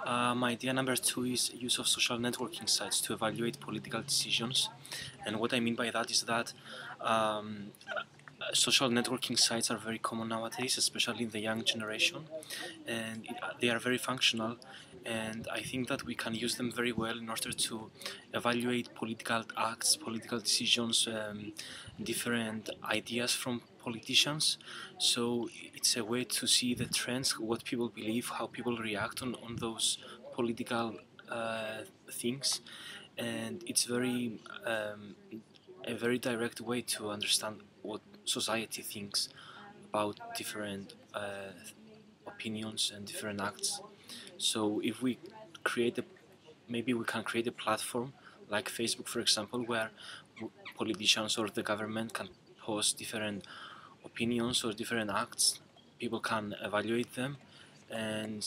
Idea number two is use of social networking sites to evaluate political decisions. And what I mean by that is that um, social networking sites are very common nowadays, especially in the young generation, and they are very functional. And I think that we can use them very well in order to evaluate political acts, political decisions, different ideas from politicians. So it's a way to see the trends, what people believe, how people react on those political things, and it's a very direct way to understand what society thinks about different opinions and different acts. So if we create a, maybe we can create a platform like Facebook, for example, where politicians or the government can post different opinions or different acts. People can evaluate them and